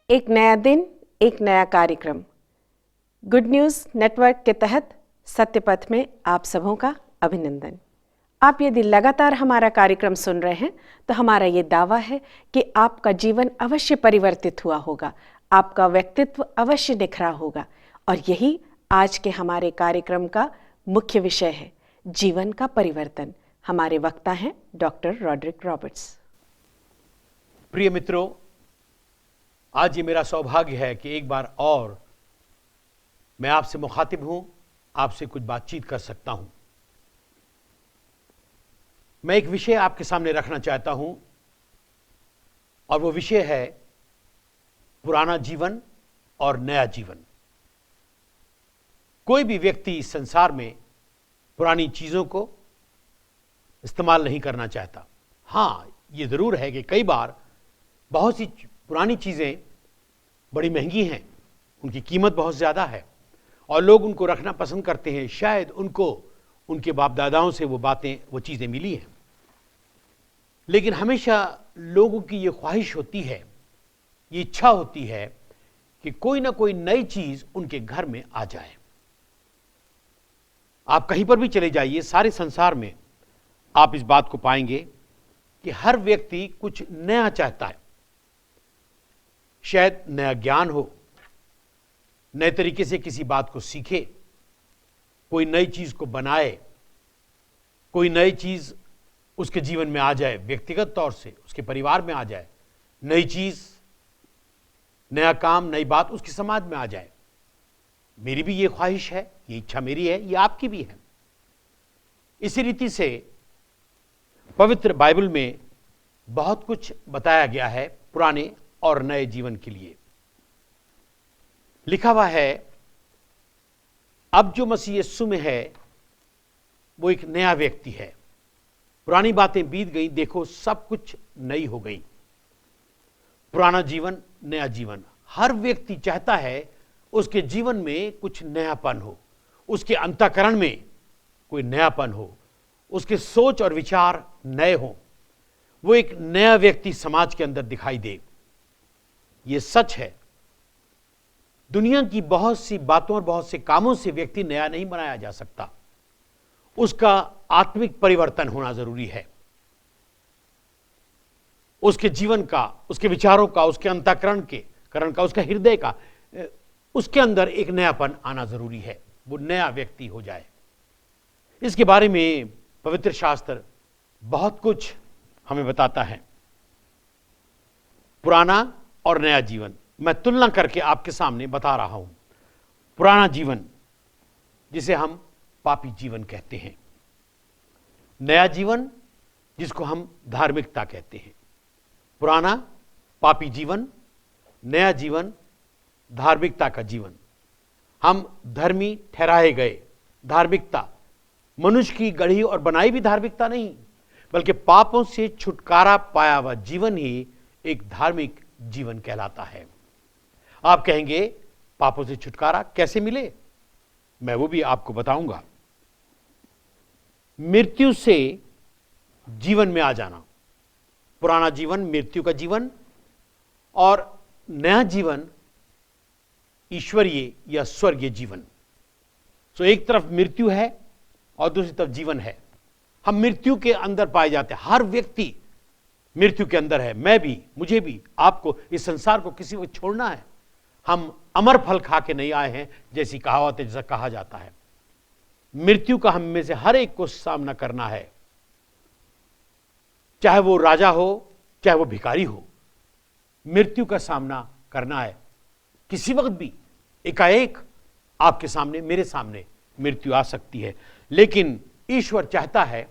एक नया दिन, एक नया कार्यक्रम। गुड न्यूज़ नेटवर्क के तहत सत्यपथ में आप सबों का अभिनंदन। आप यदि लगातार हमारा कार्यक्रम सुन रहे हैं तो हमारा ये दावा है कि आपका जीवन अवश्य परिवर्तित हुआ होगा, आपका व्यक्तित्व अवश्य निखरा होगा। और यही आज के हमारे कार्यक्रम का मुख्य विषय है, जीवन का परिवर्तन। हमारे वक्ता हैं डॉक्टर रॉड्रिक रॉबर्ट्स। प्रिय मित्रों, आज ये मेरा सौभाग्य है कि एक बार और मैं आपसे मुखातिब हूं, आपसे कुछ बातचीत कर सकता हूं। मैं एक विषय आपके सामने रखना चाहता हूं और वो विषय है पुराना जीवन और नया जीवन। कोई भी व्यक्ति इस संसार में पुरानी चीजों को इस्तेमाल नहीं करना चाहता। हां, ये जरूर है कि कई बार बहुत सी पुरानी चीजें बड़ी महंगी हैं, उनकी कीमत बहुत ज्यादा है और लोग उनको रखना पसंद करते हैं। शायद उनको उनके बाप दादाओं से वो चीजें मिली हैं, लेकिन हमेशा लोगों की ये ख्वाहिश होती है, ये इच्छा होती है कि कोई ना कोई नई चीज उनके घर में आ जाए। आप कहीं पर भी चले जाइए, सारे संसार में आप इस बात को पाएंगे कि हर व्यक्ति कुछ नया चाहता है। शायद नया ज्ञान हो, नए तरीके से किसी बात को सीखे, कोई नई चीज को बनाए, कोई नई चीज उसके जीवन में आ जाए, व्यक्तिगत तौर से उसके परिवार में आ जाए, नई चीज, नया काम, नई बात उसके समाज में आ जाए। मेरी भी ये ख्वाहिश है, ये इच्छा मेरी है, ये आपकी भी है। इसी रीति से पवित्र बाइबल में बहुत कुछ बताया गया है पुराने और नए जीवन के लिए। लिखा हुआ है, अब जो मसीह यीशु में है वो एक नया व्यक्ति है। पुरानी बातें बीत गई, देखो सब कुछ नई हो गई। पुराना जीवन, नया जीवन। हर व्यक्ति चाहता है उसके जीवन में कुछ नयापन हो, उसके अंतःकरण में कोई नयापन हो, उसके सोच और विचार नए हों, वो एक नया व्यक्ति समाज के अंदर दिखाई दे। ये सच है। दुनिया की बहुत सी बातों और बहुत से कामों से व्यक्ति नया नहीं बनाया जा सकता। उसका आत्मिक परिवर्तन होना जरूरी है। उसके जीवन का, उसके विचारों का, उसके अंतःकरण का, उसका हृदय का, उसके अंदर एक नयापन आना जरूरी है। वो नया व्यक्ति हो जाए। इसके बारे में पवित्र शास्त्र बहुत कुछ हमें बताता है। पुराना और नया जीवन मैं तुलना करके आपके सामने बता रहा हूं। पुराना जीवन जिसे हम पापी जीवन कहते हैं, नया जीवन जिसको हम धार्मिकता कहते हैं। पुराना पापी जीवन, नया जीवन धार्मिकता का जीवन। हम धर्मी ठहराए गए। धार्मिकता मनुष्य की गढ़ी और बनाई भी धार्मिकता नहीं, बल्कि पापों से छुटकारा पाया हुआ जीवन ही एक धार्मिक जीवन कहलाता है। आप कहेंगे, पापों से छुटकारा कैसे मिले? मैं वो भी आपको बताऊंगा। मृत्यु से जीवन में आ जाना। पुराना जीवन मृत्यु का जीवन और नया जीवन ईश्वरीय या स्वर्गीय जीवन। सो एक तरफ मृत्यु है और दूसरी तरफ जीवन है। हम मृत्यु के अंदर पाए जाते हैं। हर व्यक्ति मृत्यु के अंदर है। मैं भी, मुझे भी, आपको, इस संसार को किसी को छोड़ना है। हम अमर फल खा के नहीं आए हैं, जैसी कहावत है, जैसा कहा जाता है। मृत्यु का हम में से हर एक को सामना करना है, चाहे वो राजा हो, चाहे वो भिखारी हो। मृत्यु का सामना करना है। किसी वक्त भी एकाएक आपके सामने, मेरे सामने मृत्यु आ सकती है, लेकिन ईश्वर चाहता है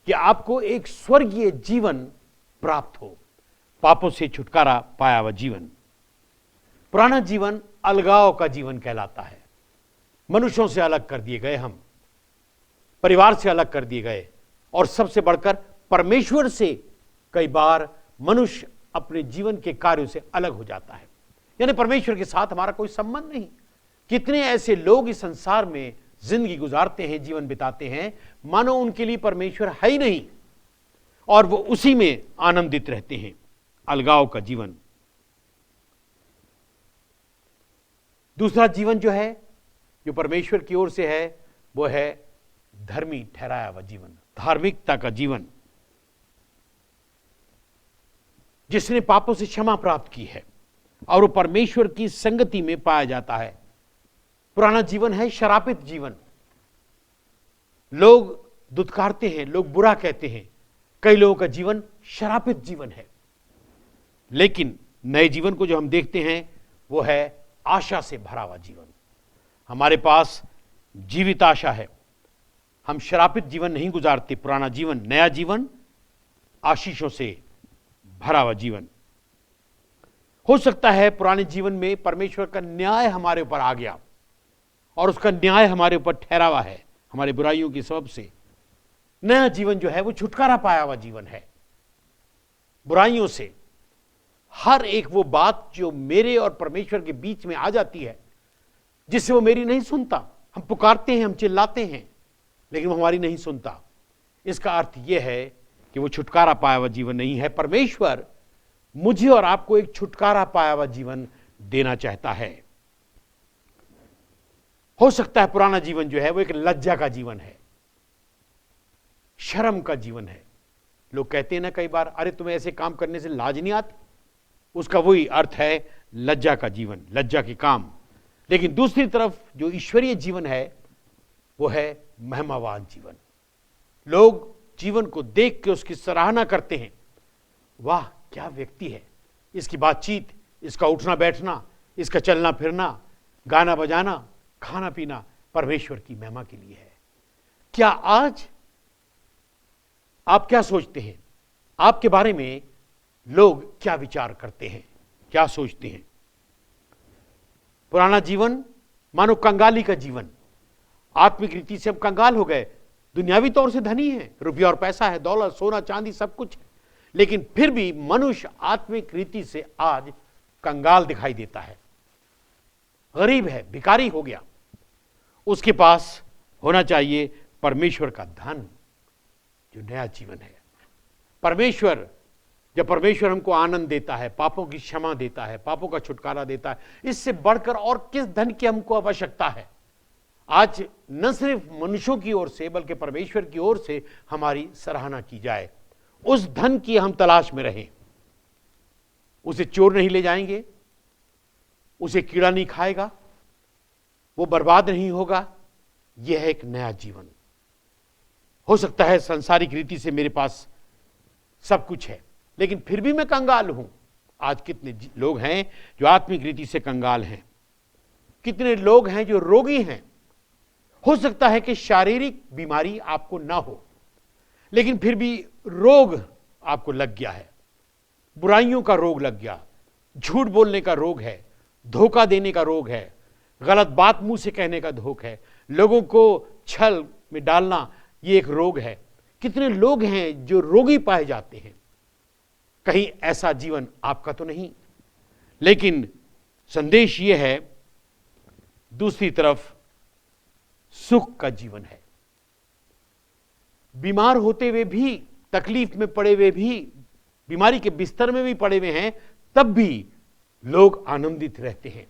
कि आपको एक स्वर्गीय जीवन प्राप्त हो, पापों से छुटकारा पाया हुआ जीवन। पुराना जीवन अलगाव का जीवन कहलाता है। मनुष्यों से अलग कर दिए गए, हम परिवार से अलग कर दिए गए, और सबसे बढ़कर परमेश्वर से कई बार मनुष्य अपने जीवन के कार्यों से अलग हो जाता है। यानी परमेश्वर के साथ हमारा कोई संबंध नहीं। कितने ऐसे लोग इस संसार में जिंदगी गुजारते हैं, जीवन बिताते हैं, मानो उनके लिए परमेश्वर है ही नहीं और वो उसी में आनंदित रहते हैं। अलगाव का जीवन। दूसरा जीवन जो है, जो परमेश्वर की ओर से है, वो है धर्मी ठहराया हुआ जीवन, धार्मिकता का जीवन, जिसने पापों से क्षमा प्राप्त की है और वो परमेश्वर की संगति में पाया जाता है। पुराना जीवन है शरापित जीवन। लोग दुत्कारते हैं, लोग बुरा कहते हैं, कई लोगों का जीवन शरापित जीवन है। लेकिन नए जीवन को जो हम देखते हैं वो है आशा से भरा हुआ जीवन। हमारे पास जीवित आशा है। हम शरापित जीवन नहीं गुजारते। पुराना जीवन, नया जीवन, आशीषों से भरा हुआ जीवन। हो सकता है पुराने जीवन में परमेश्वर का न्याय हमारे ऊपर आ गया और उसका न्याय हमारे ऊपर ठहरा हुआ है हमारे बुराइयों की सबब से। नया जीवन जो है वो छुटकारा पाया हुआ जीवन है बुराइयों से। हर एक वो बात जो मेरे और परमेश्वर के बीच में आ जाती है, जिससे वो मेरी नहीं सुनता। हम पुकारते हैं, हम चिल्लाते हैं, लेकिन वो हमारी नहीं सुनता। इसका अर्थ यह है कि वो छुटकारा पाया हुआ जीवन नहीं है। परमेश्वर मुझे और आपको एक छुटकारा पाया हुआ जीवन देना चाहता है। हो सकता है पुराना जीवन जो है वो एक लज्जा का जीवन है, शर्म का जीवन है। लोग कहते हैं ना कई बार, अरे तुम्हें ऐसे काम करने से लाज नहीं आती। उसका वही अर्थ है लज्जा का जीवन, लज्जा के काम। लेकिन दूसरी तरफ जो ईश्वरीय जीवन है वो है महिमावान जीवन। लोग जीवन को देख के उसकी सराहना करते हैं। वाह क्या व्यक्ति है, इसकी बातचीत, इसका उठना बैठना, इसका चलना फिरना, गाना बजाना, खाना पीना परमेश्वर की महिमा के लिए है। क्या आज आप क्या सोचते हैं? आपके बारे में लोग क्या विचार करते हैं, क्या सोचते हैं? पुराना जीवन मानो कंगाली का जीवन। आत्मिक रीति से हम कंगाल हो गए। दुनियावी तौर से धनी है, रुपया और पैसा है, दौलत, सोना चांदी सब कुछ है, लेकिन फिर भी मनुष्य आत्मिक रीति से आज कंगाल दिखाई देता है, गरीब है, भिखारी हो गया। उसके पास होना चाहिए परमेश्वर का धन, जो नया जीवन है। जब परमेश्वर हमको आनंद देता है, पापों की क्षमा देता है, पापों का छुटकारा देता है, इससे बढ़कर और किस धन की हमको आवश्यकता है? आज न सिर्फ मनुष्यों की ओर से बल्कि परमेश्वर की ओर से हमारी सराहना की जाए। उस धन की हम तलाश में रहें। उसे चोर नहीं ले जाएंगे, उसे कीड़ा नहीं खाएगा, वो बर्बाद नहीं होगा। यह है एक नया जीवन। हो सकता है सांसारिक रीति से मेरे पास सब कुछ है, लेकिन फिर भी मैं कंगाल हूं। आज कितने लोग हैं जो आत्मिक रीति से कंगाल हैं, कितने लोग हैं जो रोगी हैं। हो सकता है कि शारीरिक बीमारी आपको ना हो, लेकिन फिर भी रोग आपको लग गया है। बुराइयों का रोग लग गया, झूठ बोलने का रोग है, धोखा देने का रोग है, गलत बात मुंह से कहने का धोख है, लोगों को छल में डालना, ये एक रोग है। कितने लोग हैं जो रोगी पाए जाते हैं। कहीं ऐसा जीवन आपका तो नहीं। लेकिन संदेश ये है, दूसरी तरफ सुख का जीवन है। बीमार होते हुए भी, तकलीफ में पड़े हुए भी, बीमारी के बिस्तर में भी पड़े हुए हैं, तब भी लोग आनंदित रहते हैं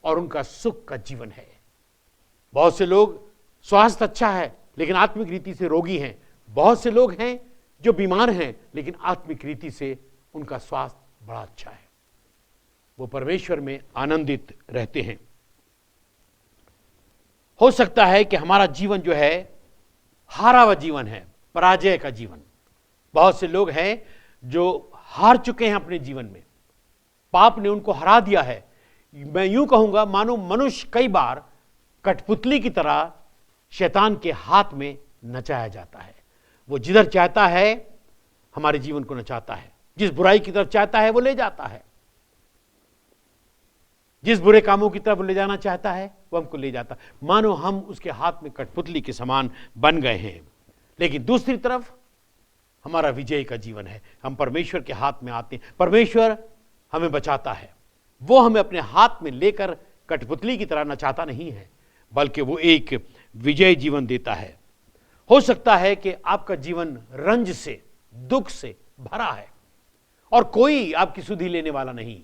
और उनका सुख का जीवन है। बहुत से लोग स्वास्थ्य अच्छा है लेकिन आत्मिक रीति से रोगी हैं। बहुत से लोग हैं जो बीमार हैं लेकिन आत्मिक रीति से उनका स्वास्थ्य बड़ा अच्छा है। वो परमेश्वर में आनंदित रहते हैं। हो सकता है कि हमारा जीवन जो है हारा हुआ जीवन है, पराजय का जीवन। बहुत से लोग हैं जो हार चुके हैं अपने जीवन में, पाप ने उनको हरा दिया है। मैं यूं कहूंगा मानो मनुष्य कई बार कठपुतली की तरह शैतान के हाथ में नचाया जाता है। वो जिधर चाहता है हमारे जीवन को नचाता है, जिस बुराई की तरफ चाहता है वो ले जाता है, जिस बुरे कामों की तरफ ले जाना चाहता है वो हमको ले जाता है। मानो हम उसके हाथ में कठपुतली के समान बन गए हैं। लेकिन दूसरी तरफ हमारा विजय का जीवन है। हम परमेश्वर के हाथ में आते हैं, परमेश्वर हमें बचाता है। वो हमें अपने हाथ में लेकर कठपुतली की तरह नचाता नहीं है, बल्कि वो एक विजय जीवन देता है। हो सकता है कि आपका जीवन रंज से, दुख से भरा है और कोई आपकी सुधि लेने वाला नहीं,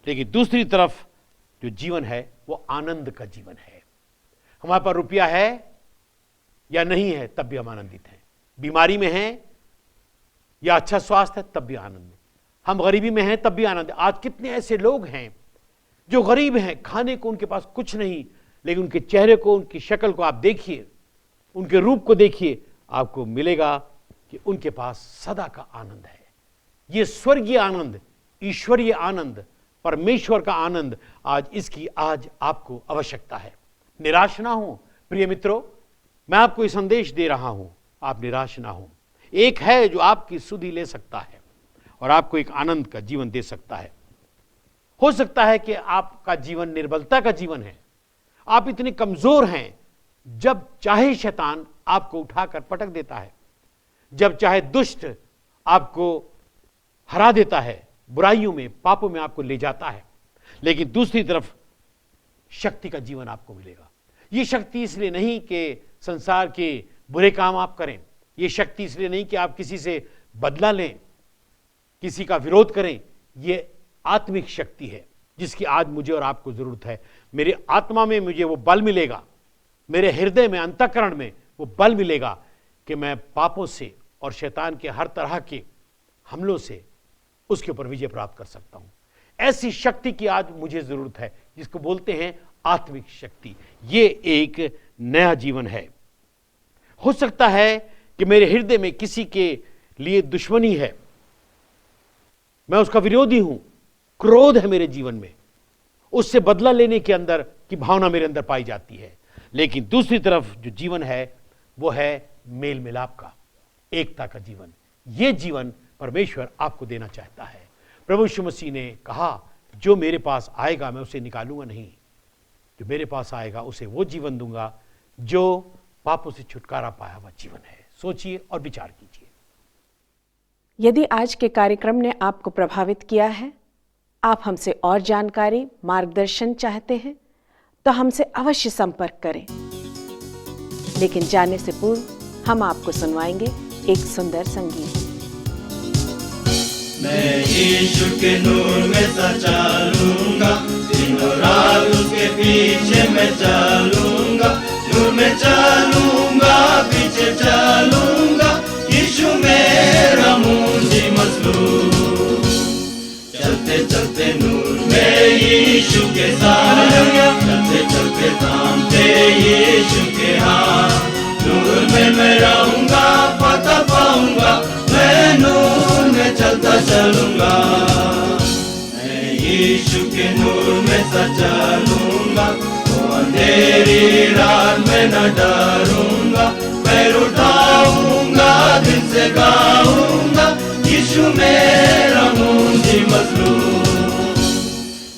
लेकिन दूसरी तरफ जो जीवन है वो आनंद का जीवन है। हमारे पास रुपया है या नहीं है तब भी हम आनंदित हैं, बीमारी में हैं या अच्छा स्वास्थ्य है तब भी आनंद है, हम गरीबी में हैं तब भी आनंद है। आज कितने ऐसे लोग हैं जो गरीब हैं, खाने को उनके पास कुछ नहीं, लेकिन उनके चेहरे को, उनकी शक्ल को आप देखिए, उनके रूप को देखिए, आपको मिलेगा कि उनके पास सदा का आनंद है। ये स्वर्गीय आनंद, ईश्वरीय आनंद, परमेश्वर का आनंद, आज आपको आवश्यकता है। निराश ना हो प्रिय मित्रों, मैं आपको ये संदेश दे रहा हूं, आप निराश ना हो। एक है जो आपकी सुधि ले सकता है और आपको एक आनंद का जीवन दे सकता है। हो सकता है कि आपका जीवन निर्बलता का जीवन है, आप इतने कमजोर हैं, जब चाहे शैतान आपको उठाकर पटक देता है, जब चाहे दुष्ट आपको हरा देता है, बुराइयों में, पापों में आपको ले जाता है, लेकिन दूसरी तरफ शक्ति का जीवन आपको मिलेगा। यह शक्ति इसलिए नहीं कि संसार के बुरे काम आप करें, यह शक्ति इसलिए नहीं कि आप किसी से बदला लें, किसी का विरोध करें। यह आत्मिक शक्ति है जिसकी आज मुझे और आपको जरूरत है। मेरी आत्मा में मुझे वो बल मिलेगा, मेरे हृदय में, अंतःकरण में वो बल मिलेगा कि मैं पापों से और शैतान के हर तरह के हमलों से उसके ऊपर विजय प्राप्त कर सकता हूं। ऐसी शक्ति की आज मुझे जरूरत है जिसको बोलते हैं आत्मिक शक्ति। ये एक नया जीवन है। हो सकता है कि मेरे हृदय में किसी के लिए दुश्मनी है, मैं उसका विरोधी हूं, क्रोध है मेरे जीवन में, उससे बदला लेने के अंदर की भावना मेरे अंदर पाई जाती है। लेकिन दूसरी तरफ जो जीवन है वो है मेल मिलाप का, एकता का जीवन। यह जीवन परमेश्वर आपको देना चाहता है। प्रभु यीशु मसीह ने कहा, जो मेरे पास आएगा मैं उसे निकालूंगा नहीं, जो मेरे पास आएगा उसे वो जीवन दूंगा जो पापों से छुटकारा पाया हुआ जीवन है। सोचिए और विचार कीजिए। यदि आज के कार्यक्रम ने आपको प्रभावित किया है, आप हमसे और जानकारी, मार्गदर्शन चाहते हैं, तो हमसे अवश्य संपर्क करें। लेकिन जाने से पूर्व हम आपको सुनवाएंगे एक सुंदर संगीत। मैं यीशु के नूर में सचा लूंगा, दिनों रात उसके पीछे मैं चलूंगा, नूर में चलूंगा, पीछे चलूंगा, यीशु मेरा मुंजी मसलूम। चलते चलते नूर में यीशु के साथ, चलते चलते थामते यीशु के हाथ, नूर में मैं रहूंगा, पता पाऊंगा, मैं नूर में चलता चलूंगा। मैं यीशु के नूर में सचा लूंगा, तो अंधेरी रात में न डरूंगा, पैर उठाऊंगा, दिल से गाऊंगा, यीशु मेरा मुंजी मसलूम।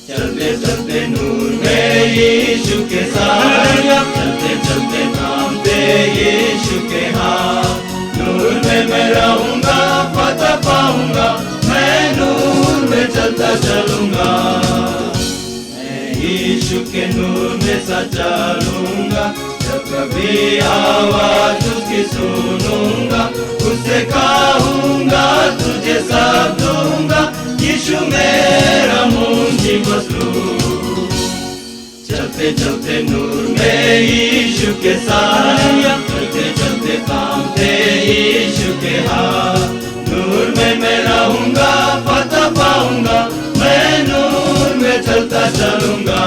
चलते चलते नूर में यीशु के साथ, चलते चलते थामते यीशु के हाथ, नूर में मैं रहूंगा, पता पाऊंगा, मैं नूर में चलता चलूंगा। मैं यीशु के नूर में सचा लूंगा, जब कभी आवाज उसकी सुनूंगा, उससे कहूंगा, तुझे सब दूंगा, यीशु मेरा मुंजी मसलूम। चलते चलते नूर में यीशु के साथ, चलते चलते थामते यीशु के हाथ, नूर में मैं रहूंगा, पता पाऊंगा, मैं नूर में चलता चलूंगा।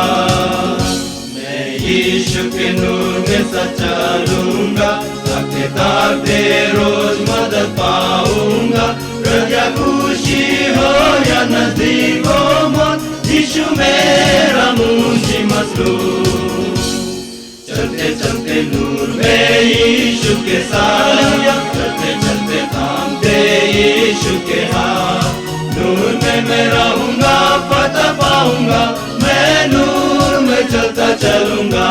मैं यीशु के नूर में सचा लूंगा, ताकि ताकते रोज मदद पाऊंगा, प्रजा खुशी हो या नजदीक हो मौत, यीशु मेरा मुंजी मसलूम। चलते चलते नूर में यीशु के साथ, चलते चलते थामते यीशु के हाथ, नूर में मैं रहूंगा, पता पाऊंगा, मैं नूर में चलता चलूंगा।